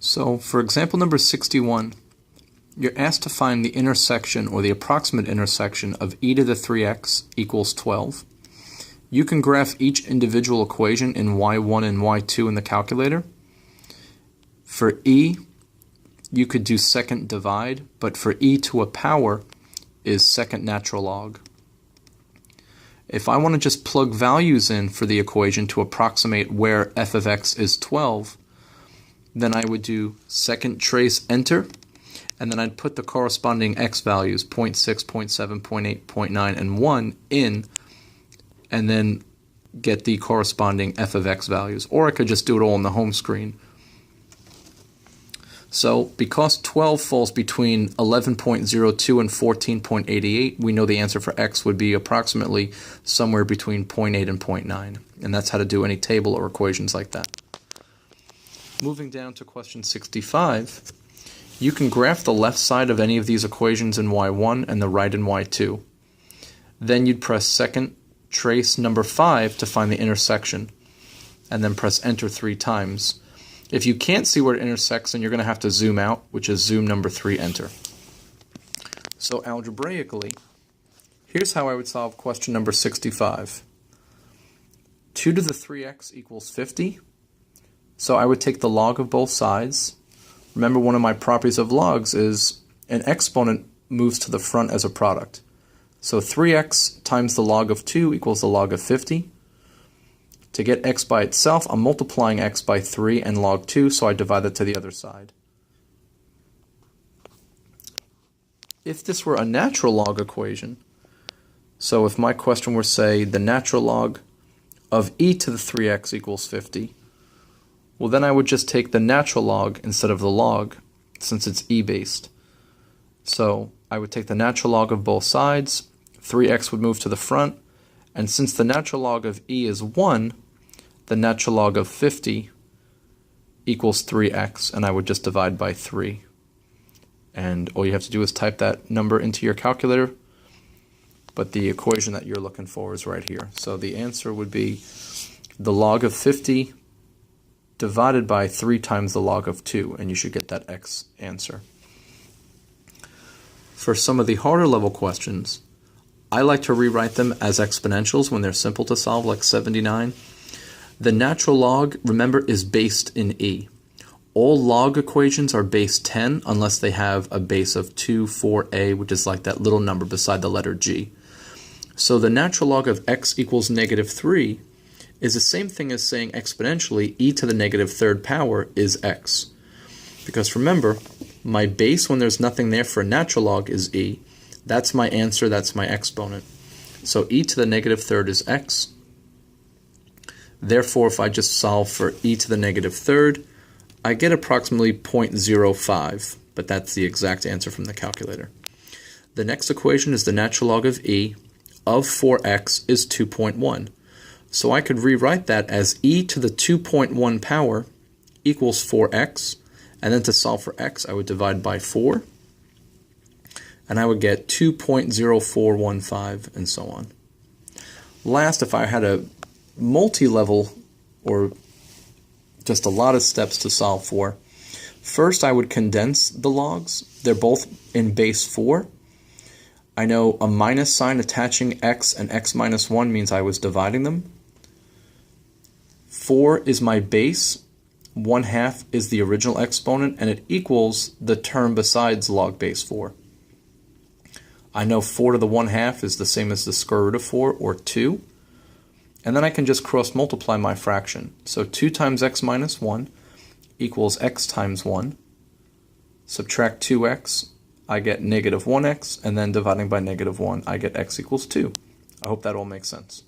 So for example number 61, you're asked to find the intersection or the approximate intersection of e to the 3x equals 12. You can graph each individual equation in y1 and y2 in the calculator. For e, you could do second divide, but for e to a power is second natural log. If I want to just plug values in for the equation to approximate where f of x is 12, then I would do second trace enter, and then I'd put the corresponding x values, 0.6, 0.7, 0.8, 0.9, and 1 in, and then get the corresponding f of x values. Or I could just do it all on the home screen. So because 12 falls between 11.02 and 14.88, we know the answer for x would be approximately somewhere between 0.8 and 0.9. And that's how to do any table or equations like that. Moving down to question 65, you can graph the left side of any of these equations in y1 and the right in y2. Then you'd press second trace number 5 to find the intersection, and then press enter 3 times. If you can't see where it intersects, then you're going to have to zoom out, which is zoom number 3, enter. So algebraically, here's how I would solve question number 65. 2 to the 3x equals 50. So I would take the log of both sides. Remember, one of my properties of logs is an exponent moves to the front as a product. So 3x times the log of 2 equals the log of 50. To get x by itself, I'm multiplying x by 3 and log 2, so I divide that to the other side. If this were a natural log equation, so if my question were, say, the natural log of e to the 3x equals 50, well, then I would just take the natural log instead of the log, since it's e-based. So I would take the natural log of both sides, 3x would move to the front, and since the natural log of e is 1, the natural log of 50 equals 3x, and I would just divide by 3. And all you have to do is type that number into your calculator, but the equation that you're looking for is right here. So the answer would be the log of 50 divided by 3 times the log of 2, and you should get that x answer. For some of the harder level questions, I like to rewrite them as exponentials when they're simple to solve, like 79. The natural log, remember, is based in e. All log equations are base 10 unless they have a base of 2, 4a, which is like that little number beside the letter g. So the natural log of x equals negative 3 is the same thing as saying exponentially e to the negative third power is x. Because remember, my base when there's nothing there for a natural log is e. That's my answer, that's my exponent. So e to the negative third is x. Therefore, if I just solve for e to the negative third, I get approximately 0.05, but that's the exact answer from the calculator. The next equation is the natural log of e of 4x is 2.1. So I could rewrite that as e to the 2.1 power equals 4x, and then to solve for x, I would divide by 4, and I would get 2.0415, and so on. Last, if I had a multi-level, or just a lot of steps to solve for, first I would condense the logs. They're both in base 4. I know a minus sign attaching x and x minus 1 means I was dividing them. 4 is my base, 1/2 is the original exponent, and it equals the term besides log base 4. I know 4 to the 1/2 is the same as the square root of 4, or 2. And then I can just cross multiply my fraction. So 2 times x minus 1 equals x times 1. Subtract 2x, I get negative 1x, and then dividing by negative 1, I get x equals 2. I hope that all makes sense.